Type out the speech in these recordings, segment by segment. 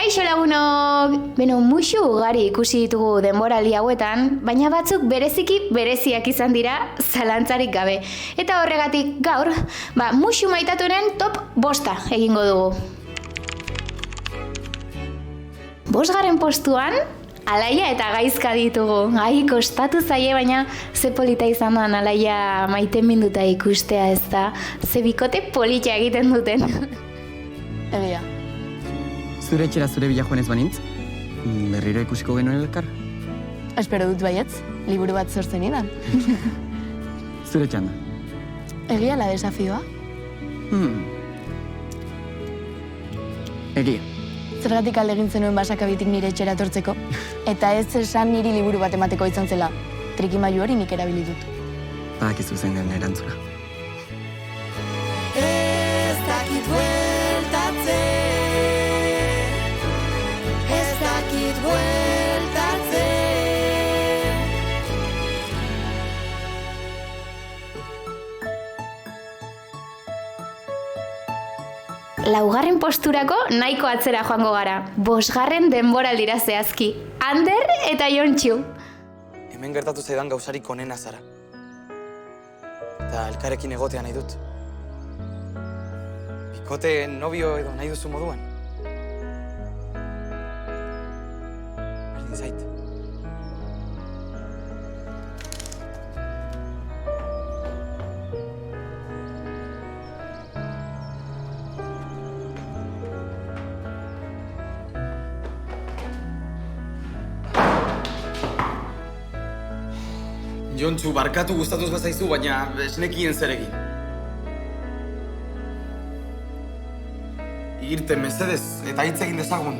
Kaixo lagunok! Beno, musu ugari ikusi ditugu denboraldi hauetan, baina batzuk bereziki bereziak izan dira zalantzarik gabe. Eta horregatik gaur, musu maitaturen top 5 egingo dugu. 5. postuan, Alaia eta Gaizka ditugu. Ai, kostatu zaie, baina ze polita izan da Alaia maiten minduta ikustea ez da. Ze bikote polita egiten duten. Egia. Zure etxera zure bila joan ez banintz? Berriro ikusiko genuen elkar? Espero dut baietz, liburu bat sortzen idan. Zure txanda. Egia la desafioa? Egia. Zergatik aldegin zenuen basakabitik nire etxera etortzeko. Eta ez esan niri liburu bat emateko izan zela. Trikimailu hori nik erabili dut. Badakizu zen den erantzuna. Ez dakit bueltatzen. Ez dakit bueltatzen. Laugarren posturako nahiko atzera joango gara. 5. denboraldira zehazki. Ander eta Jontxu. Hemen gertatu zaidan gauzarik onena zara. Eta elkarrekin egotea nahi dut. Bikote nobio edo nahi duzu moduan. Berdin zait. Jontxu, barkatu gustatuz bazaizu, baina esnekien zer egin. Irten mesedez eta hitz egin dezagun.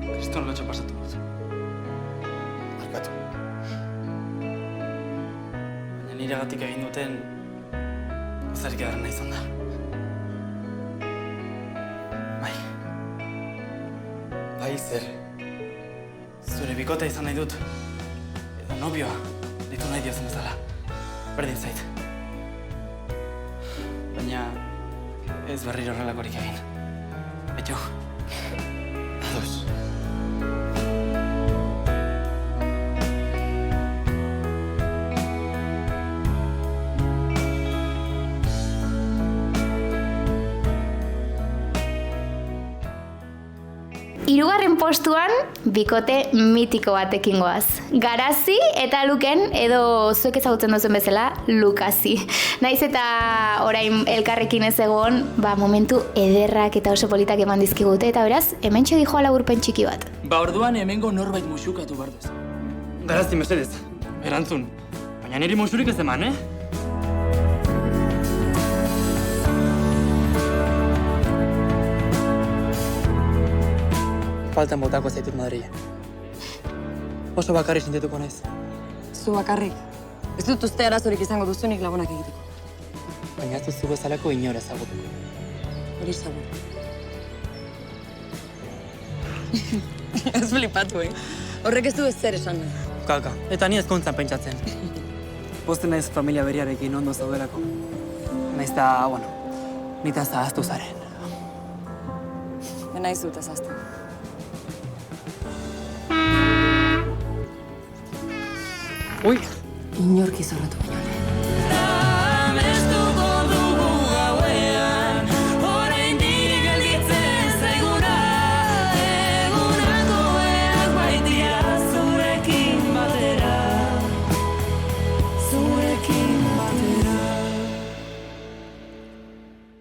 Kriston lotxo pasatu dut. Barkatu. Baina niregatik egin duten gozarik edarrena izan da. Bai, zer. Zure bikote izan nahi dut. Edo nobioa, ditu nahi diozen bezala. Berdin zait. Baina ez berriro horrelakorik egin. Betxo. Ados. Hirugarren postuan, bikote mitiko batekin goaz. Garazi eta Luken, edo zuek ezagutzen duzuen bezala, Lukasi. Naiz eta orain elkarrekin ez egon, momentu ederrak eta oso politak eman dizkigute, eta beraz, hementxo dijoa laburpen txiki bat. Orduan hemengo norbait musukatu barduz. Garazi, mesedez. Erantzun, baina niri musurik ez eman, Faltan botako zaitut Madrile. Oso bakarri sintetuko naiz. Zu bakarrik. Ez dut uste arazorik izango duzunik lagunak egiteko. Baina ez duzu bezalako inora ezagutuko. Hori zagur. Ez flipatu, Horrek ez du ez zer esan nahi. Kaka, eta ni ezkontzan pentsatzen. Pozten naiz familia beriarekin ondo zaudelako. Naiz da, nitaz ahaztu zaren. Naiz dut ezaztu. Ui! Inork izorratu baino lehen. Amestuko dugu gauean, oraindik gelditzen zaiguna. Egunakoak baitira zurekin batera. Zurekin batera.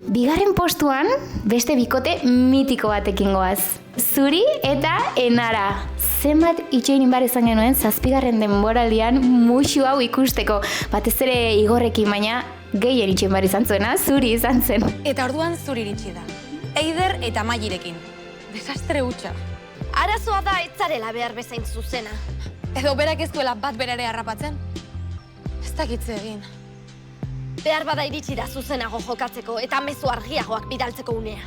Bigarren postuan, beste bikote mitiko batekin goaz. Zuri eta Enara. Zenbat itxoin bar izan genuen 7. denboraldian musu hau ikusteko. Batez ere Igorrekin, baina gehien itxoin bar izan zuena, Zuri izan zen. Eta orduan Zuri iritsi da. Eider eta Mailerekin. Desastre hutsa. Arazoa da etzarela behar bezain zuzena. Edo berak ez duela bat berare harrapatzen. Ez dakitze egin. Behar bada iritsi da zuzenago jokatzeko eta mezu argiagoak bidaltzeko unea.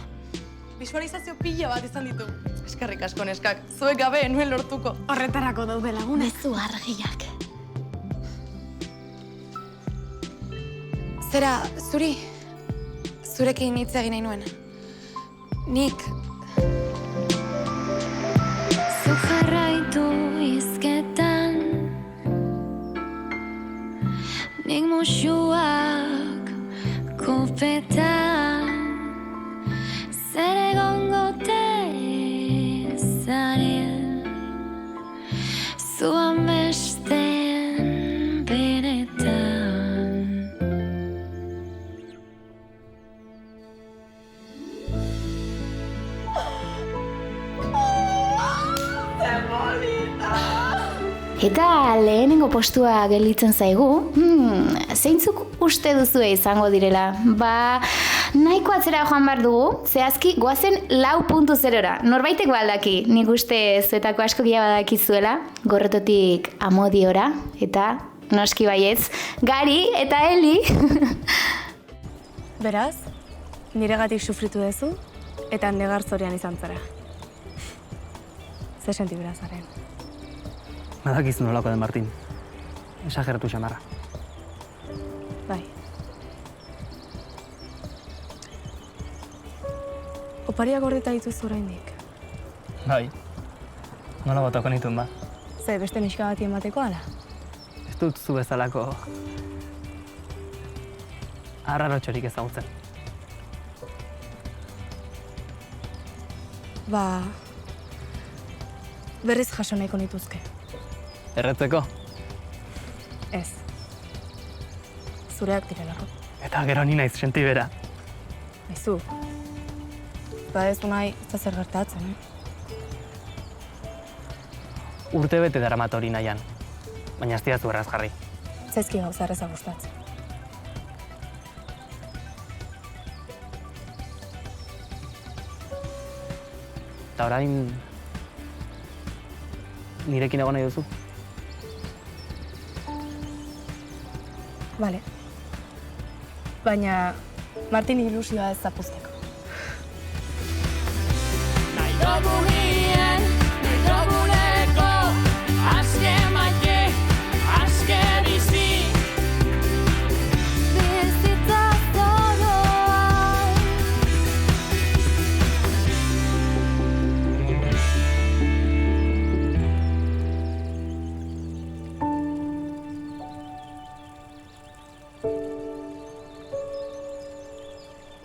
Bisualizazio pila bat izan ditu. Eskerrik asko neskak, zuek gabe enuen lortuko. Horretarako daude laguna. Mezu argiak. Zera, zurekin hitz egin nahi nuen. Nik Zu jarraitu izketan, nik musuak kopetan, zer egongote zaren, zu amesten benetan. Eta lehenengo postua gelditzen zaigu, zeintzuk uste duzue izango direla? Ba, nahiko atzera joan behar dugu, zehazki goazen 4.0ra. Norbaitek baldaki, nik uste zuetako asko gila badakizuela, Gorrototik Amodiora, eta noski baietz, Gari eta Eli. Beraz, niregatik sufritu duzu, eta negar zorian izan zara. Ze senti berazaren. Badakizu nolako den Martin. Esageratu xamarra. Bai. Opariak gordeta dituzu oraindik. Bai. Nola botako nituen ba? Ze, beste neska bati emateko ala? Ez dut zu bezalako arrarotxorik ezagutzen. Ba, berriz jaso nahiko nituzke. Erretzeko. Ez. Zureak direlako. Eta gero ni naiz senti bera. Aizu. Ba ez du nahi, ez da zer gertatzen, Urte bete daramat hori nahian. Baina ez diazu erraz jarri. Zaizki gauza erreza gustatzen. Eta orain nirekin egon nahi duzu? Bale. Baina Martin ilusioa ez zapuzteko. Nahi dugunien, nahi duguneko, aske maite, aske bizi. Bizitza zoroa.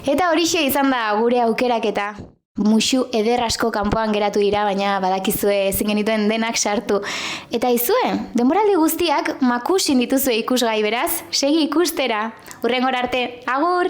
Eta horixe izan da gure aukeraketa. Musu eder asko kanpoan geratu dira, baina badakizue ezin genituen denak sartu. Eta izue, denboraldi guztiak makusin dituzue ikusgai beraz, segi ikustera. Hurrengora arte, agur!